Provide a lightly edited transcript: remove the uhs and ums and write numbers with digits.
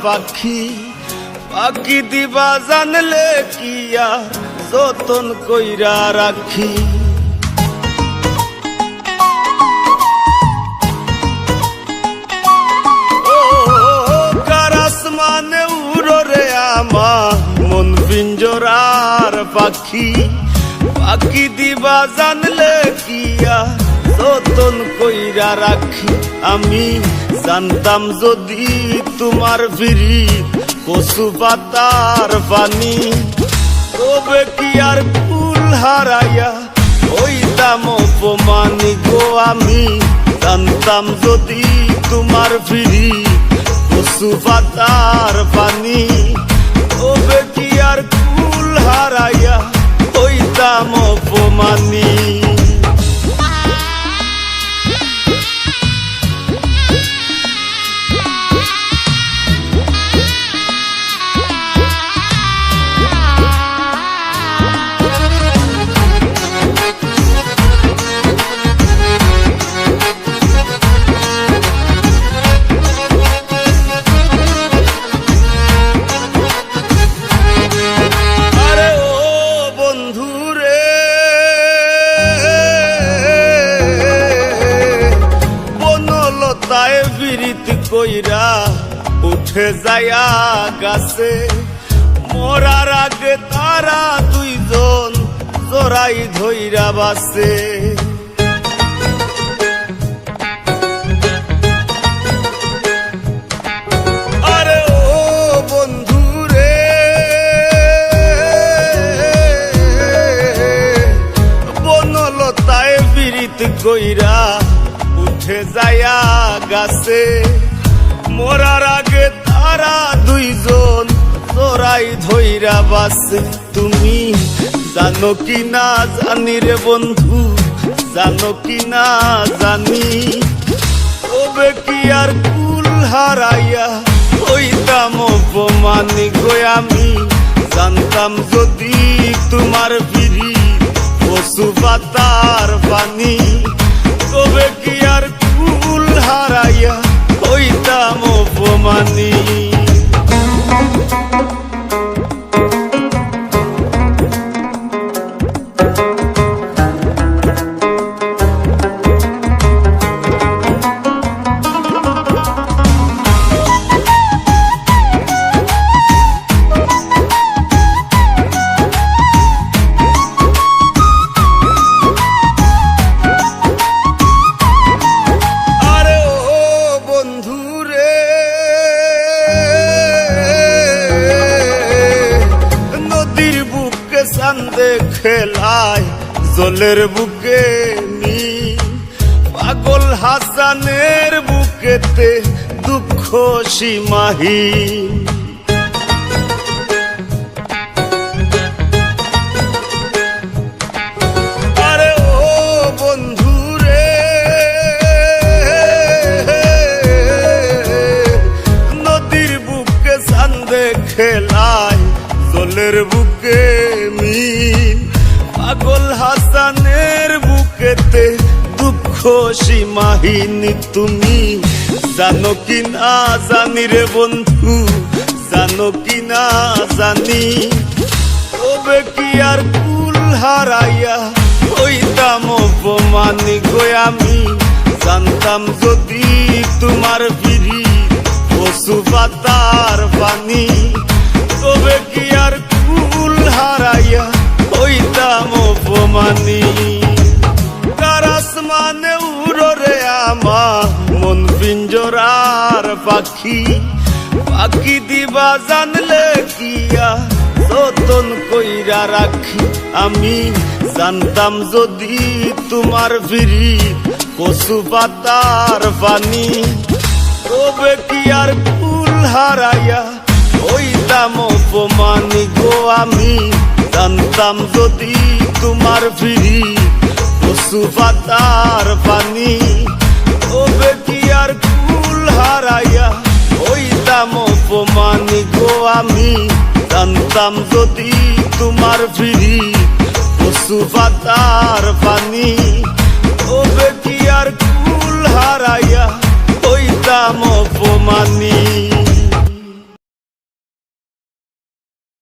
পাখি পাখি দিবা জানলে কি আর যতন কইরা রাখি। ও কার আসমানে উড়রে আমার মন পিঞ্জরার পাখি পাখি দিবা জানলে কি আর যতন কইরা রাখি। আমি জানতাম যদি তোমার ফিরি কচু পাতার পানি তবে কি আর ফুল হারাইয়া হইতাম অপমানি গো। আমি জানতাম যদি তোমার ফিরি কচু পাতার পানি তবে কি আর ফুল হারাইয়া হইতাম অপমানি। বিরিতি কইরা উঠে যায়া গাছে মরার আগে তারা দুইজন জোড়াই ধইরা বাসে। আরে ও বন্ধু রে বনলতায় বিরিতি কইরা উঠে যায়া গাছে মরার আগে তারা দুইজন তোরাই ধইরা বাসে। তুমি জানো কি না জানি রে বন্ধু জানো কি না জানি তবে কি আর কুল হারাইয়া হইতাম অপমানি গো। আমি জানতাম যদি তোমার ফিরি কচু পাতার পানি তবে কি আর কুল হারাইয়া হইতাম অপমানি। চান্দে খেলায় জলের বুকে নি পাগল হাসানের বুকেতে দুঃখ সীমাহীন। আরে ও বন্ধু রে নদীর বুকে চান্দে খেলায় জলের বুকে মিন পাগল হাসানের বুকেতে দুঃখ সীমাহীন। তুমি জানো কি না জানি রে বন্ধু জানো কি না জানি তবে কি আর কুল হারাইয়া হইতাম অপমানি গো। আমি জানতাম যদি তোমার ফিরি কচু পাতার পানি তবে কি আর কুল হারাইয়া হইতাম অপমানি। কার আসমানে উড়রে আমার মন পিঞ্জরার পাখি পাখি দিবা জানলে কি আর যতন কইরা রাখি। আমি জানতাম যদি তোমার ফিরি কচু পাতার পানি তবে কি আর কুল হারাইয়া হইতাম অপমানি গো। আমি জানতাম যদি তোমার ফিরি কচু পাতার পানি তবে কি আর কুল হারাইয়া হইতাম অপমানি গো। আমি জানতাম যদি তোমার ফিরি কচু পাতার পানি তবে